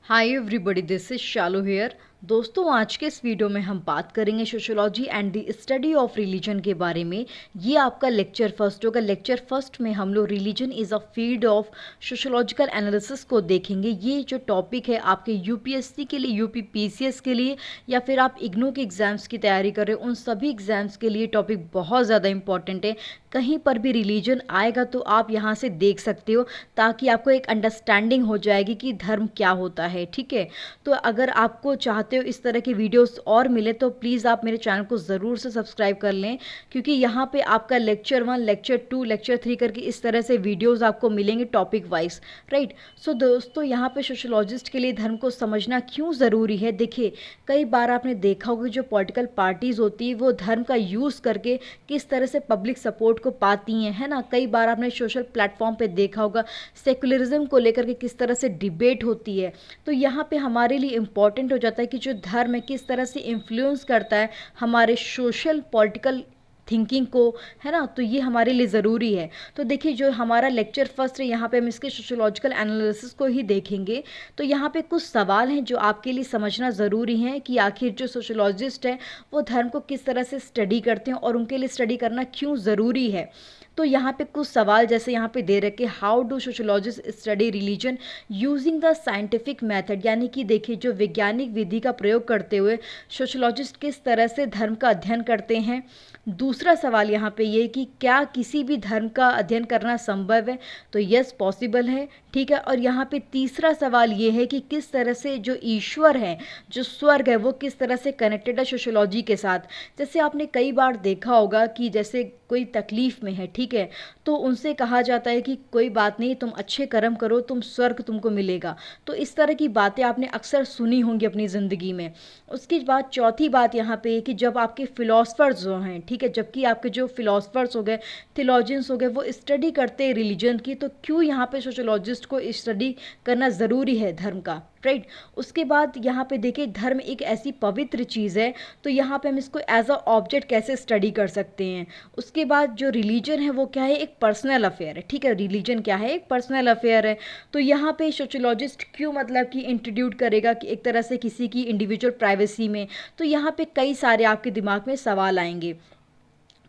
Hi everybody, this is Shalu here. दोस्तों, आज के इस वीडियो में हम बात करेंगे sociology and the study of religion के बारे में। ये आपका लेक्चर फर्स्ट होगा। लेक्चर फर्स्ट में हम लोग religion is a field of sociological analysis को देखेंगे। ये जो टॉपिक है आपके यूपीएससी के लिए, यूपी पीसीएस के लिए, या फिर आप इग्नू के एग्ज़ाम्स की तैयारी कर रहे हो, उन सभी एग्ज़ाम्स के लिए टॉपिक बहुत ज़्यादा इंपॉर्टेंट है। कहीं पर भी रिलीजन आएगा तो आप यहाँ से देख सकते हो, ताकि आपको एक अंडरस्टैंडिंग हो जाएगी कि धर्म क्या होता है। ठीक है, तो अगर आपको चाहते हो इस तरह के वीडियोस और मिले तो प्लीज़ आप मेरे चैनल को ज़रूर से सब्सक्राइब कर लें, क्योंकि यहाँ पे आपका लेक्चर 1, लेक्चर 2, लेक्चर 3 करके इस तरह से वीडियोस आपको मिलेंगे टॉपिक वाइज। राइट। सो दोस्तों, यहाँ पे सोशियोलॉजिस्ट के लिए धर्म को समझना क्यों ज़रूरी है। देखिए, कई बार आपने देखा होगा जो पॉलिटिकल पार्टीज़ होती है वो धर्म का यूज़ करके किस तरह से पब्लिक सपोर्ट को पाती हैं, है ना। कई बार आपने सोशल प्लेटफॉर्म पे देखा होगा सेकुलरिज्म को लेकर के किस तरह से डिबेट होती है। तो यहाँ पे हमारे लिए इम्पॉर्टेंट हो जाता है कि जो धर्म है किस तरह से इन्फ्लुएंस करता है हमारे सोशल पॉलिटिकल थिंकिंग को, है ना। तो ये हमारे लिए ज़रूरी है। तो देखिए, जो हमारा लेक्चर फर्स्ट है यहाँ पे हम इसके सोशियोलॉजिकल एनालिसिस को ही देखेंगे। तो यहाँ पे कुछ सवाल हैं जो आपके लिए समझना ज़रूरी है कि आखिर जो सोशियोलॉजिस्ट है वो धर्म को किस तरह से स्टडी करते हैं और उनके लिए स्टडी करना क्यों ज़रूरी है। तो यहाँ पे कुछ सवाल जैसे यहाँ पे दे रखे, how do sociologist study religion using the scientific method, यानी कि देखिए जो वैज्ञानिक विधि का प्रयोग करते हुए सोशियोलॉजिस्ट किस तरह से धर्म का अध्ययन करते हैं। दूसरा सवाल यहाँ पे ये कि क्या किसी भी धर्म का अध्ययन करना संभव है। तो यस, पॉसिबल है। ठीक है, और यहाँ पे तीसरा सवाल ये है कि किस तरह से जो ईश्वर है, जो स्वर्ग है, वो किस तरह से कनेक्टेड है सोशियोलॉजी के साथ। जैसे आपने कई बार देखा होगा कि जैसे कोई तकलीफ़ में है, ठीक है, तो उनसे कहा जाता है कि कोई बात नहीं, तुम अच्छे कर्म करो, तुम स्वर्ग तुमको मिलेगा। तो इस तरह की बातें आपने अक्सर सुनी होंगी अपनी ज़िंदगी में। उसके बाद चौथी बात यहाँ पे कि जब आपके फिलोसफर्स जो हैं, ठीक है, जबकि आपके जो फिलोसफर्स हो गए, थियोलॉजियंस हो गए, वो स्टडी करते हैं रिलीजन की, तो क्यों यहाँ पे सोशियोलॉजिस्ट को स्टडी करना ज़रूरी है धर्म का। राइट। उसके बाद यहाँ पे देखिए, धर्म एक ऐसी पवित्र चीज़ है, तो यहाँ पे हम इसको एज अ ऑब्जेक्ट कैसे स्टडी कर सकते हैं। उसके बाद जो रिलीजन है वो क्या है, एक पर्सनल अफेयर है। ठीक है, रिलीजन क्या है, एक पर्सनल अफेयर है। तो यहाँ पे सोशियोलॉजिस्ट क्यों मतलब कि इंट्रोड्यूस करेगा कि एक तरह से किसी की इंडिविजुअल प्राइवेसी में। तो यहाँ पे कई सारे आपके दिमाग में सवाल आएंगे।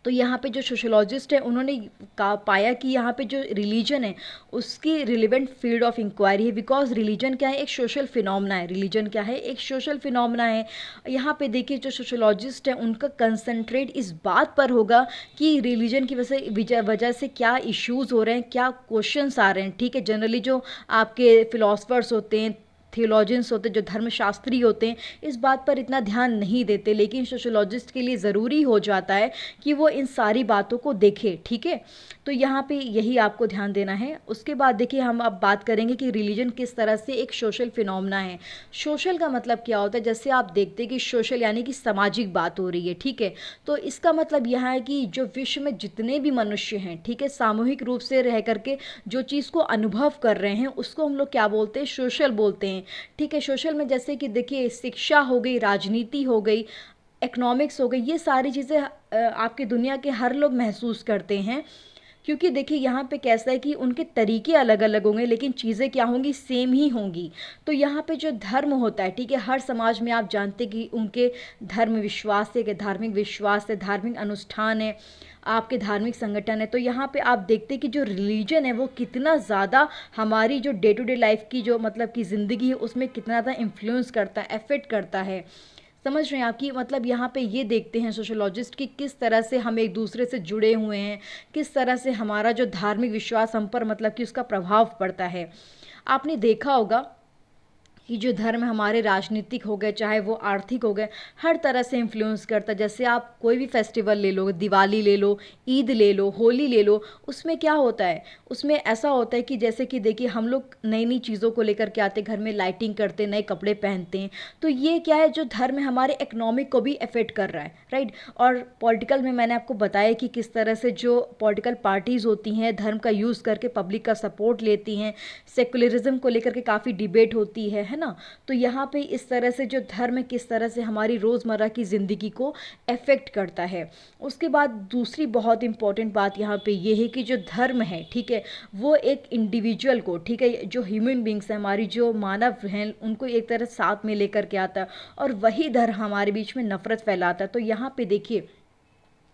तो यहाँ पे जो सोशियोलॉजिस्ट है उन्होंने पाया कि यहाँ पे जो रिलीजन है उसकी रिलेवेंट फील्ड ऑफ इंक्वायरी है, बिकॉज रिलीजन क्या है, एक सोशल फिनोमेना है। रिलीजन क्या है, एक सोशल फिनोमेना है। यहाँ पे देखिए, जो सोशियोलॉजिस्ट है उनका कंसंट्रेट इस बात पर होगा कि रिलीजन की वजह से क्या इश्यूज़ हो रहे हैं, क्या क्वेश्चंस आ रहे हैं। ठीक है, जनरली जो आपके फिलोसफर्स होते हैं, थियोलॉजियंस होते हैं, जो धर्मशास्त्री होते हैं, इस बात पर इतना ध्यान नहीं देते, लेकिन सोशियोलॉजिस्ट के लिए ज़रूरी हो जाता है कि वो इन सारी बातों को देखे। ठीक है, तो यहाँ पे यही आपको ध्यान देना है। उसके बाद देखिए, हम अब बात करेंगे कि रिलीजन किस तरह से एक सोशल फिनोमेना है। सोशल का मतलब क्या होता है, जैसे आप देखते हैं कि सोशल यानी कि सामाजिक बात हो रही है। ठीक है, तो इसका मतलब यह है कि जो विश्व में जितने भी मनुष्य हैं, ठीक है, सामूहिक रूप से रह करके जो चीज़ को अनुभव कर रहे हैं उसको हम लोग क्या बोलते हैं, सोशल बोलते हैं। ठीक है, सोशल में जैसे कि देखिए शिक्षा हो गई, राजनीति हो गई, इकोनॉमिक्स हो गई, ये सारी चीज़ें आपकी दुनिया के हर लोग महसूस करते हैं। क्योंकि देखिए यहाँ पे कैसा है कि उनके तरीके अलग अलग होंगे, लेकिन चीज़ें क्या होंगी, सेम ही होंगी। तो यहाँ पे जो धर्म होता है, ठीक है, हर समाज में आप जानते कि उनके धर्म विश्वास है, कि धार्मिक विश्वास है, धार्मिक अनुष्ठान है, आपके धार्मिक संगठन है। तो यहाँ पे आप देखते हैं कि जो रिलीजन है वो कितना ज़्यादा हमारी जो डे टू डे लाइफ की जो मतलब की ज़िंदगी है उसमें कितना ज़्यादा इन्फ्लुएंस करता है, अफेक्ट करता है। समझ रहे हैं आपकी मतलब यहाँ पे ये देखते हैं सोशियोलॉजिस्ट कि किस तरह से हम एक दूसरे से जुड़े हुए हैं, किस तरह से हमारा जो धार्मिक विश्वास हम पर मतलब कि उसका प्रभाव पड़ता है। आपने देखा होगा कि जो धर्म हमारे राजनीतिक हो गए, चाहे वो आर्थिक हो गए, हर तरह से इन्फ्लुएंस करता है। जैसे आप कोई भी फेस्टिवल ले लो, दिवाली ले लो, ईद ले लो, होली ले लो, उसमें क्या होता है, उसमें ऐसा होता है कि जैसे कि देखिए हम लोग नई नई चीज़ों को लेकर के आते, घर में लाइटिंग करते, नए कपड़े पहनते हैं। तो ये क्या है, जो धर्म है हमारे इकोनॉमिक को भी अफेक्ट कर रहा है। राइट। और पॉलिटिकल में मैंने आपको बताया कि किस तरह से जो पॉलिटिकल पार्टीज़ होती हैं धर्म का यूज़ करके पब्लिक का सपोर्ट लेती हैं, सेकुलरिज्म को लेकर के काफ़ी डिबेट होती है ना। तो यहाँ पे इस तरह से जो धर्म है किस तरह से हमारी रोज़मर्रा की ज़िंदगी को अफेक्ट करता है। उसके बाद दूसरी बहुत इंपॉर्टेंट बात यहाँ पे ये है कि जो धर्म है, ठीक है, वो एक इंडिविजुअल को, ठीक है, जो ह्यूमन बींग्स हैं, हमारी जो मानव हैं, उनको एक तरह साथ में लेकर के आता है, और वही धर्म हमारे बीच में नफ़रत फैलाता है। तो यहाँ पे देखिए,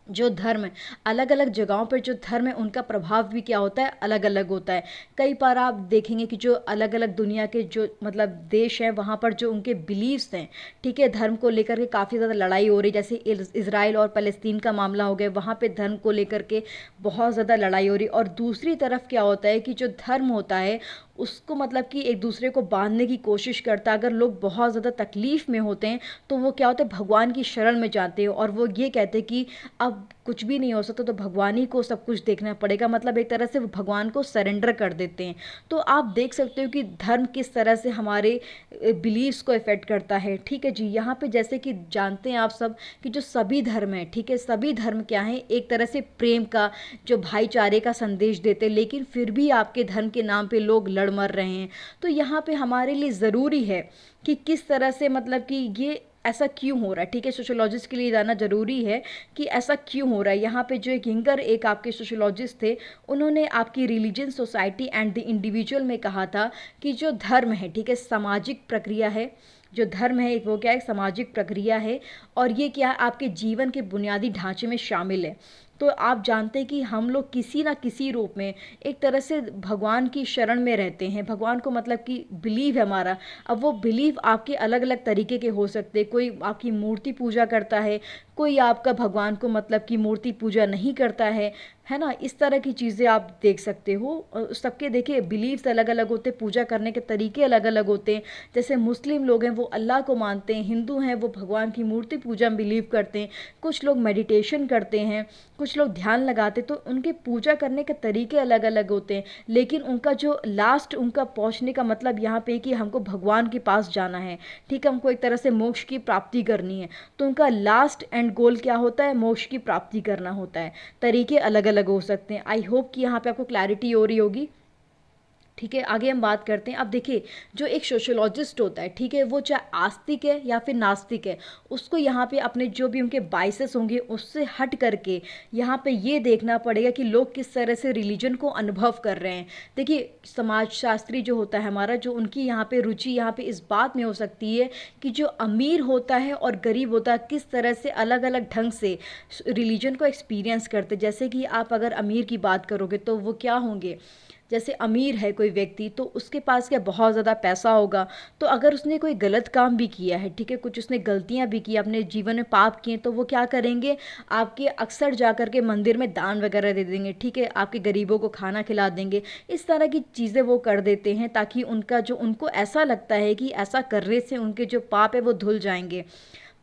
जो धर्म है, अलग अलग जगहों पर जो धर्म है उनका प्रभाव भी क्या होता है, अलग अलग होता है। कई बार आप देखेंगे कि जो अलग अलग दुनिया के जो मतलब देश हैं, वहाँ पर जो उनके बिलीव्स हैं, ठीक है, धर्म को लेकर के काफ़ी ज़्यादा लड़ाई हो रही है। जैसे इज़राइल और फ़लस्तीन का मामला हो गया, वहाँ पे धर्म को लेकर के बहुत ज़्यादा लड़ाई हो रही है। और दूसरी तरफ क्या होता है कि जो धर्म होता है उसको मतलब कि एक दूसरे को बांधने की कोशिश करता है। अगर लोग बहुत ज़्यादा तकलीफ़ में होते हैं तो वो क्या होता है, भगवान की शरण में जाते हैं, और वो ये कहते हैं कि अब कुछ भी नहीं हो सकता, तो भगवान ही को सब कुछ देखना पड़ेगा। मतलब एक तरह से वो भगवान को सरेंडर कर देते हैं। तो आप देख सकते हो कि धर्म किस तरह से हमारे बिलीव्स को इफ़ेक्ट करता है। ठीक है जी, यहाँ पे जैसे कि जानते हैं आप सब कि जो सभी धर्म है, ठीक है, सभी धर्म क्या है, एक तरह से प्रेम का, जो भाईचारे का संदेश देते हैं, लेकिन फिर भी आपके धर्म के नाम पे लोग लड़ मर रहे हैं। तो यहाँ पे हमारे लिए ज़रूरी है कि किस तरह से मतलब कि ये ऐसा क्यों हो रहा है, ठीक है, सोशियोलॉजिस्ट के लिए जानना ज़रूरी है कि ऐसा क्यों हो रहा है। यहाँ पे जो एक हिंगर एक आपके सोशियोलॉजिस्ट थे, उन्होंने आपकी religion, society and the individual में कहा था कि जो धर्म है, ठीक है, सामाजिक प्रक्रिया है। जो धर्म है वो क्या है, सामाजिक प्रक्रिया है, और ये क्या है, आपके जीवन के बुनियादी ढांचे में शामिल है। तो आप जानते हैं कि हम लोग किसी ना किसी रूप में एक तरह से भगवान की शरण में रहते हैं। भगवान को मतलब कि बिलीव है हमारा। अब वो बिलीव आपके अलग अलग तरीके के हो सकते हैं। कोई आपकी मूर्ति पूजा करता है, कोई आपका भगवान को मतलब कि मूर्ति पूजा नहीं करता है ना। इस तरह की चीज़ें आप देख सकते हो। सबके देखिए बिलीव्स अलग अलग होते हैं, पूजा करने के तरीके अलग अलग होते हैं। जैसे मुस्लिम लोग हैं वो अल्लाह को मानते हैं, हिंदू हैं वो भगवान की मूर्ति पूजा में बिलीव करते हैं, कुछ लोग मेडिटेशन करते हैं, कुछ लोग ध्यान लगाते, तो उनके पूजा करने के तरीके अलग अलग होते हैं। लेकिन उनका जो लास्ट उनका पहुंचने का मतलब यहाँ पे कि हमको भगवान के पास जाना है, ठीक है, हमको एक तरह से मोक्ष की प्राप्ति करनी है। तो उनका लास्ट एंड गोल क्या होता है, मोक्ष की प्राप्ति करना होता है। तरीके अलग अलग हो सकते हैं। आई होप कि यहाँ पे आपको क्लैरिटी हो रही होगी। ठीक है, आगे हम बात करते हैं। अब देखिए, जो एक सोशियोलॉजिस्ट होता है, ठीक है, वो चाहे आस्तिक है या फिर नास्तिक है, उसको यहाँ पे अपने जो भी उनके बाइसेस होंगे उससे हट करके यहाँ पे ये देखना पड़ेगा कि लोग किस तरह से रिलीजन को अनुभव कर रहे हैं। देखिए, समाजशास्त्री जो होता है हमारा, जो उनकी यहाँ पे रुचि यहाँ पे इस बात में हो सकती है कि जो अमीर होता है और गरीब होता है किस तरह से अलग अलग ढंग से रिलीजन को एक्सपीरियंस करते। जैसे कि आप अगर अमीर की बात करोगे तो वो क्या होंगे, जैसे अमीर है कोई व्यक्ति तो उसके पास क्या बहुत ज़्यादा पैसा होगा। तो अगर उसने कोई गलत काम भी किया है, ठीक है, कुछ उसने गलतियां भी की, अपने जीवन में पाप किए, तो वो क्या करेंगे, आपके अक्सर जा कर के मंदिर में दान वगैरह दे देंगे, ठीक है, आपके गरीबों को खाना खिला देंगे। इस तरह की चीज़ें वो कर देते हैं ताकि उनका जो उनको ऐसा लगता है कि ऐसा करने से उनके जो पाप है वो धुल जाएंगे।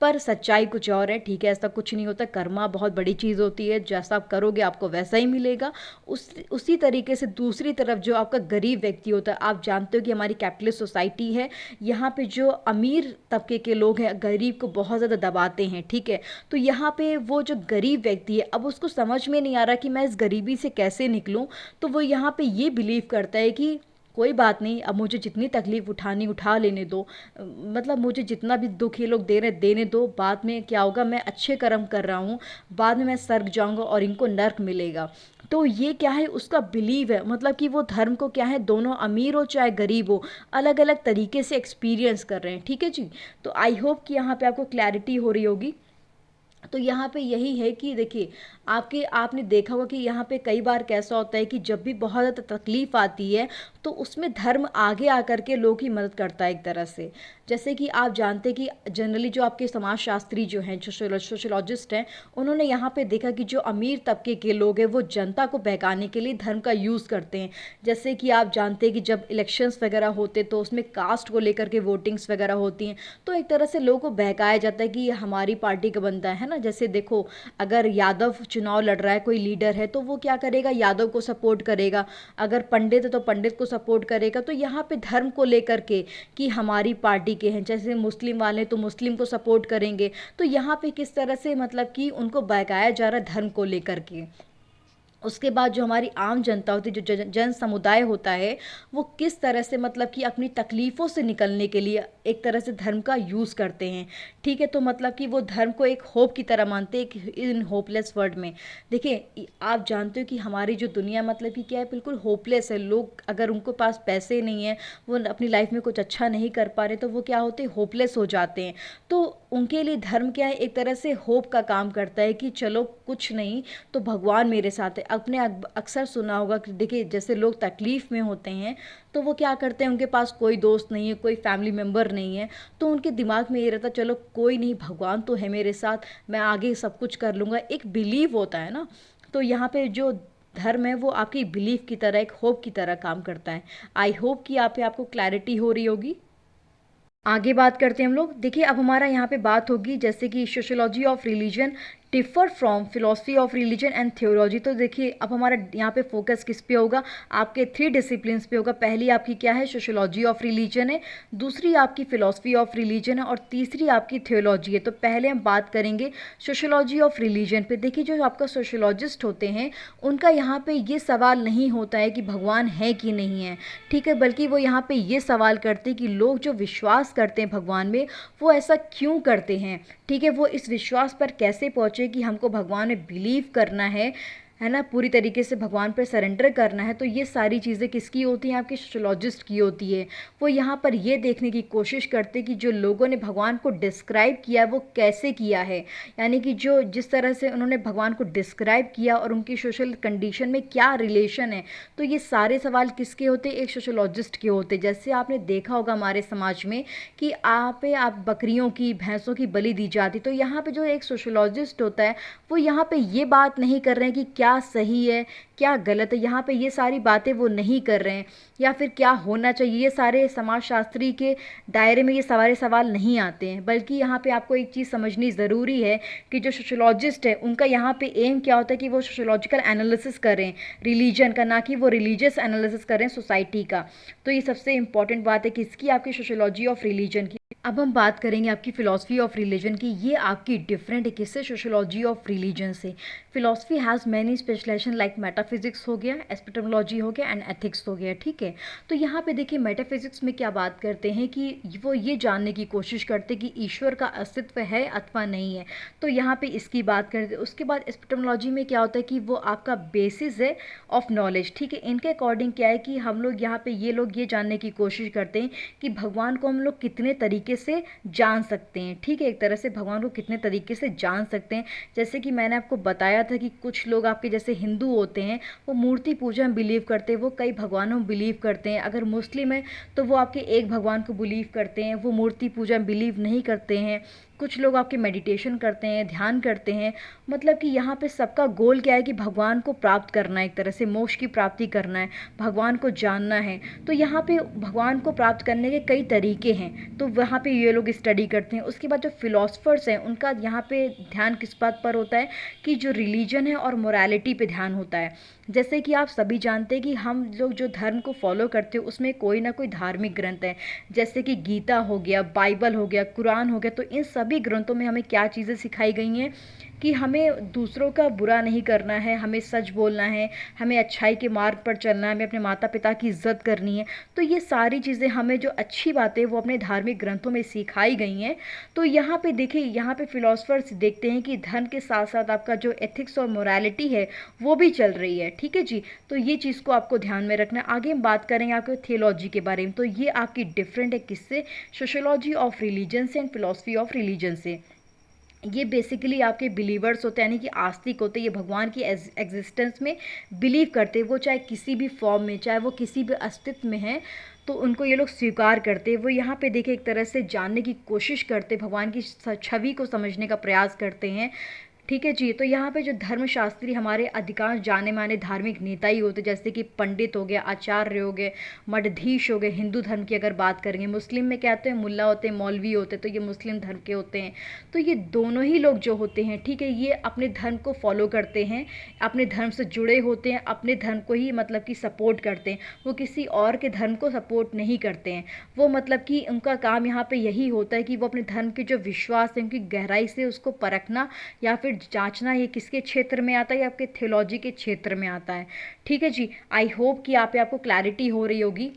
पर सच्चाई कुछ और है, ठीक है, ऐसा कुछ नहीं होता। कर्मा बहुत बड़ी चीज़ होती है, जैसा आप करोगे आपको वैसा ही मिलेगा। उसी तरीके से दूसरी तरफ जो आपका गरीब व्यक्ति होता है, आप जानते हो कि हमारी कैपिटलिस्ट सोसाइटी है, यहाँ पे जो अमीर तबके के लोग हैं गरीब को बहुत ज़्यादा दबाते हैं, ठीक है। तो यहाँ पे वो जो गरीब व्यक्ति है, अब उसको समझ में नहीं आ रहा कि मैं इस गरीबी से कैसे निकलूँ, तो वो यहाँ पे ये बिलीव करता है कि कोई बात नहीं, अब मुझे जितनी तकलीफ़ उठानी उठा लेने दो, मतलब मुझे जितना भी दुख ये लोग दे रहे देने दो, बाद में क्या होगा, मैं अच्छे कर्म कर रहा हूँ, बाद में मैं स्वर्ग जाऊँगा और इनको नर्क मिलेगा। तो ये क्या है, उसका बिलीव है, मतलब कि वो धर्म को क्या है, दोनों अमीर हो चाहे गरीब हो, अलग अलग तरीके से एक्सपीरियंस कर रहे हैं। ठीक है जी, तो आई होप कि यहाँ पे आपको क्लैरिटी हो रही होगी। तो यहाँ पे यही है कि देखिए, आपने देखा होगा कि यहाँ पे कई बार कैसा होता है कि जब भी बहुत ज़्यादा तकलीफ़ आती है तो उसमें धर्म आगे आकर के लोग ही मदद करता है एक तरह से। जैसे कि आप जानते हैं कि जनरली जो आपके समाजशास्त्री जो हैं, जो सोशियोलॉजिस्ट हैं, उन्होंने यहाँ पे देखा कि जो अमीर तबके के लोग हैं वो जनता को बहकाने के लिए धर्म का यूज़ करते हैं। जैसे कि आप जानते हैं कि जब इलेक्शंस वगैरह होते तो उसमें कास्ट को लेकर के वोटिंग्स वगैरह होती हैं, तो एक तरह से लोगों को बहकाया जाता है कि ये हमारी पार्टी का बंदा है ना। जैसे देखो, अगर यादव चुनाव लड़ रहा है, कोई लीडर है, तो वो क्या करेगा, यादव को सपोर्ट करेगा। अगर पंडित है तो पंडित को सपोर्ट करेगा। तो यहाँ पे धर्म को लेकर के कि हमारी पार्टी के हैं, जैसे मुस्लिम वाले तो मुस्लिम को सपोर्ट करेंगे। तो यहाँ पे किस तरह से मतलब कि उनको बहकाया जा रहा है धर्म को लेकर के। उसके बाद जो हमारी आम जनता होती है, जो जन समुदाय होता है, वो किस तरह से मतलब कि अपनी तकलीफ़ों से निकलने के लिए एक तरह से धर्म का यूज़ करते हैं। ठीक है, तो मतलब कि वो धर्म को एक होप की तरह मानते हैं, एक इन होपलेस वर्ल्ड में। देखिए, आप जानते हो कि हमारी जो दुनिया मतलब कि क्या है, बिल्कुल होपलेस है। लोग अगर उनको पास पैसे नहीं हैं, वो अपनी लाइफ में कुछ अच्छा नहीं कर पा रहे, तो वो क्या होते हैं, होपलेस हो जाते हैं। तो उनके लिए धर्म क्या है, एक तरह से होप का काम करता है कि चलो कुछ नहीं तो भगवान मेरे साथ है। आपने अक्सर सुना होगा कि देखिए, जैसे लोग तकलीफ़ में होते हैं तो वो क्या करते हैं, उनके पास कोई दोस्त नहीं है, कोई फैमिली मेम्बर नहीं है, तो उनके दिमाग में ये रहता चलो कोई नहीं, भगवान तो है मेरे साथ, मैं आगे सब कुछ कर लूँगा। एक बिलीव होता है ना। तो यहाँ पे जो धर्म है वो आपकी बिलीफ की तरह, एक होप की तरह काम करता है। आई होप कि यहाँ पे आपको क्लैरिटी हो रही होगी। आगे बात करते हैं हम लोग। देखिए, अब हमारा यहाँ पे बात होगी जैसे कि sociology of religion differ from philosophy of religion and theology. तो देखिए, अब हमारा यहाँ पे फोकस किस पे होगा, आपके 3 डिसिप्लिन्स पे होगा। पहली आपकी क्या है, सोशियोलॉजी ऑफ रिलीजन है, दूसरी आपकी फिलोसफी ऑफ रिलीजन है, और तीसरी आपकी थियोलॉजी है। तो पहले हम बात करेंगे सोशियोलॉजी ऑफ रिलीजन पे। देखिए, जो आपका सोशियोलॉजिस्ट होते हैं उनका यहाँ पे ये सवाल नहीं होता है कि भगवान है कि नहीं है, ठीक है, बल्कि वो यहाँ पे ये सवाल करते हैं कि लोग जो विश्वास करते हैं भगवान में, वो ऐसा क्यों करते हैं। ठीक है, वो इस विश्वास पर कैसे पहुँचे कि हमको भगवान में बिलीव करना है ना, पूरी तरीके से भगवान पर सरेंडर करना है। तो ये सारी चीज़ें किसकी होती हैं, आपके सोशियोलॉजिस्ट की होती है। वो यहाँ पर ये देखने की कोशिश करते हैं कि जो लोगों ने भगवान को डिस्क्राइब किया है वो कैसे किया है, यानी कि जो जिस तरह से उन्होंने भगवान को डिस्क्राइब किया और उनकी सोशल कंडीशन में क्या रिलेशन है। तो ये सारे सवाल किसके होते हैं, एक सोशियोलॉजिस्ट के होते हैं। जैसे आपने देखा होगा हमारे समाज में कि आप बकरियों की, भैंसों की बलि दी जाती, तो यहाँ पे जो एक सोशियोलॉजिस्ट होता है वो यहाँ पे ये बात नहीं कर रहे हैं कि क्या सही है क्या गलत है, यहाँ पे ये सारी बातें वो नहीं कर रहे हैं, या फिर क्या होना चाहिए, ये सारे समाजशास्त्री के दायरे में ये सारे सवाल नहीं आते हैं। बल्कि यहाँ पे आपको एक चीज़ समझनी ज़रूरी है कि जो सोशियोलॉजिस्ट है उनका यहाँ पे एम क्या होता है कि वो सोशियोलॉजिकल एनालिसिस करें रिलीजन का, ना कि वो रिलीजियस एनालिसिस करें सोसाइटी का। तो ये सबसे इंपॉर्टेंट बात है कि इसकी आपकी सोशियोलॉजी ऑफ रिलीजन की। अब हम बात करेंगे आपकी फ़िलॉसफी ऑफ रिलीजन की। ये आपकी डिफरेंट है किससे, सोशियोलॉजी ऑफ रिलीजन से। Philosophy has many specialisation like metaphysics हो गया, एस्पिटोमोलॉजी हो गया एंड एथिक्स हो गया, ठीक है। तो यहाँ पे देखिए, मेटाफिजिक्स में क्या बात करते हैं कि वो ये जानने की कोशिश करते हैं कि ईश्वर का अस्तित्व है अथवा नहीं है। तो यहाँ पे इसकी बात करते हैं। उसके बाद एस्पिटोमोलॉजी में क्या होता है कि वो आपका बेसिस है ऑफ नॉलेज, ठीक है। इनके अकॉर्डिंग क्या है कि हम लोग यहाँ पे ये लोग ये जानने की कोशिश करते हैं कि भगवान को हम लोग कितने तरीके से जान सकते हैं, ठीक है। एक तरह से भगवान को कितने तरीके से जान सकते हैं, जैसे कि मैंने आपको बताया था कि कुछ लोग आपके जैसे हिंदू होते हैं वो मूर्ति पूजा में बिलीव करते हैं, वो कई भगवानों में बिलीव करते हैं। अगर मुस्लिम है तो वो आपके एक भगवान को बिलीव करते हैं, वो मूर्ति पूजा में बिलीव नहीं करते हैं। कुछ लोग आपके मेडिटेशन करते हैं, ध्यान करते हैं। मतलब कि यहाँ पे सबका गोल क्या है कि भगवान को प्राप्त करना है, एक तरह से मोक्ष की प्राप्ति करना है, भगवान को जानना है। तो यहाँ पे भगवान को प्राप्त करने के कई तरीके हैं, तो वहाँ पे ये लोग स्टडी करते हैं। उसके बाद जो फिलोसफर्स हैं उनका यहाँ पे ध्यान किस बात पर होता है कि जो रिलीजन है और मोरालिटी पे ध्यान होता है। जैसे कि आप सभी जानते हैं कि हम लोग जो धर्म को फॉलो करते हैं उसमें कोई ना कोई धार्मिक ग्रंथ है, जैसे कि गीता हो गया, बाइबल हो गया, कुरान हो गया। तो इन सभी ग्रंथों में हमें क्या चीज़ें सिखाई गई हैं कि हमें दूसरों का बुरा नहीं करना है, हमें सच बोलना है, हमें अच्छाई के मार्ग पर चलना है, हमें अपने माता पिता की इज्जत करनी है। तो ये सारी चीज़ें हमें जो अच्छी बातें वो अपने धार्मिक ग्रंथों में सिखाई गई हैं। तो यहाँ पे देखिए, यहाँ पे फिलोसफर्स देखते हैं कि धर्म के साथ साथ आपका जो एथिक्स और मोरालिटी है वो भी चल रही है, ठीक है जी। तो ये चीज़ को आपको ध्यान में रखना है। आगे हम बात करेंगे आपके थियोलॉजी के बारे में। तो ये आपकी डिफरेंट है किससे, सोशियोलॉजी ऑफ रिलीजन से एंड फिलोसफी ऑफ रिलीजन से। ये बेसिकली आपके बिलीवर्स होते हैं, यानी कि आस्तिक होते हैं, ये भगवान की एग्जिस्टेंस में बिलीव करते हैं। वो चाहे किसी भी फॉर्म में, चाहे वो किसी भी अस्तित्व में है, तो उनको ये लोग स्वीकार करते हैं। वो यहाँ पे देखिए एक तरह से जानने की कोशिश करते हैं, भगवान की छवि को समझने का प्रयास करते हैं, ठीक है जी। तो यहाँ पे जो धर्मशास्त्री हमारे अधिकांश जाने माने धार्मिक नेता ही होते, जैसे कि पंडित हो गए, आचार्य हो गए, मठाधीश हो गए। हिंदू धर्म की अगर बात करेंगे, मुस्लिम में क्या होते हैं, मुल्ला होते हैं, मौलवी होते हैं, तो ये मुस्लिम धर्म के होते हैं। तो ये दोनों ही लोग जो होते हैं, ठीक है, ये अपने धर्म को फॉलो करते हैं, अपने धर्म से जुड़े होते हैं, अपने धर्म को ही मतलब कि सपोर्ट करते हैं। वो किसी और के धर्म को सपोर्ट नहीं करते हैं। वो मतलब कि उनका काम यहाँ पे यही होता है कि वो अपने धर्म के जो विश्वास है उनकी गहराई से उसको परखना, या फिर पे जांचना ये किसके क्षेत्र में आता है, ये आपके थियोलॉजी के क्षेत्र में आता है। ठीक है जी, आई होप कि यहाँ पे आपको क्लैरिटी हो रही होगी।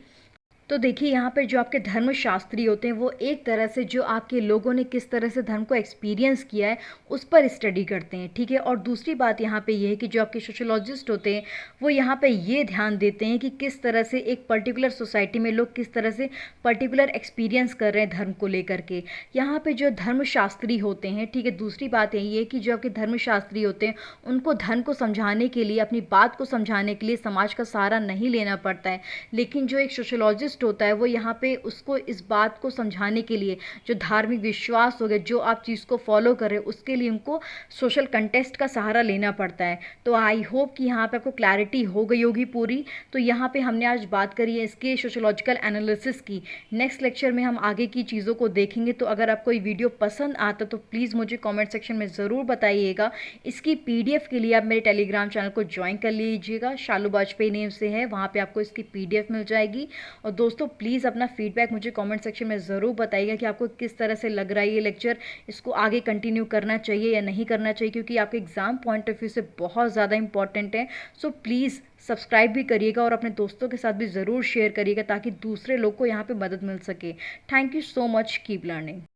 तो देखिए यहाँ पे जो आपके धर्मशास्त्री होते हैं वो एक तरह से जो आपके लोगों ने किस तरह से धर्म को एक्सपीरियंस किया है उस पर स्टडी करते हैं। ठीक है, और दूसरी बात यहाँ पे ये है कि जो आपके सोशोलॉजिस्ट होते हैं वो यहाँ पे ये ध्यान देते हैं कि किस तरह से एक पर्टिकुलर सोसाइटी में लोग किस तरह से पर्टिकुलर एक्सपीरियंस कर रहे हैं धर्म को लेकर के। यहाँ पे जो धर्मशास्त्री होते हैं, ठीक है, दूसरी बात यही है कि जो आपके धर्मशास्त्री होते हैं उनको धर्म को समझाने के लिए, अपनी बात को समझाने के लिए समाज का सहारा नहीं लेना पड़ता है। लेकिन जो एक सोशोलॉजिस्ट होता है वो यहाँ पे उसको इस बात को समझाने के लिए, जो धार्मिक विश्वास हो गए, जो आप चीज़ को फॉलो कर रहे हो उसके लिए उनको सोशल कंटेस्ट का सहारा लेना पड़ता है। तो आई होप कि यहाँ पे आपको क्लैरिटी हो गई होगी पूरी। तो यहाँ पे हमने आज बात करी है इसके सोशोलॉजिकल एनालिसिस की। नेक्स्ट लेक्चर में हम आगे की चीज़ों को देखेंगे। तो अगर आपको ये वीडियो पसंद आता तो प्लीज़ मुझे कॉमेंट सेक्शन में ज़रूर बताइएगा। इसकी PDF के लिए आप मेरे टेलीग्राम चैनल को ज्वाइन कर लीजिएगा, शालू वाजपेयी नेम से है, वहाँ पे आपको इसकी PDF मिल जाएगी। और दोस्तों प्लीज़ अपना फीडबैक मुझे कमेंट सेक्शन में ज़रूर बताइएगा कि आपको किस तरह से लग रहा है ये लेक्चर, इसको आगे कंटिन्यू करना चाहिए या नहीं करना चाहिए, क्योंकि आपके एग्ज़ाम पॉइंट ऑफ व्यू से बहुत ज़्यादा इंपॉर्टेंट है। सो प्लीज़ सब्सक्राइब भी करिएगा और अपने दोस्तों के साथ भी ज़रूर शेयर करिएगा ताकि दूसरे लोग को यहाँ पे मदद मिल सके। Thank you so much, keep learning.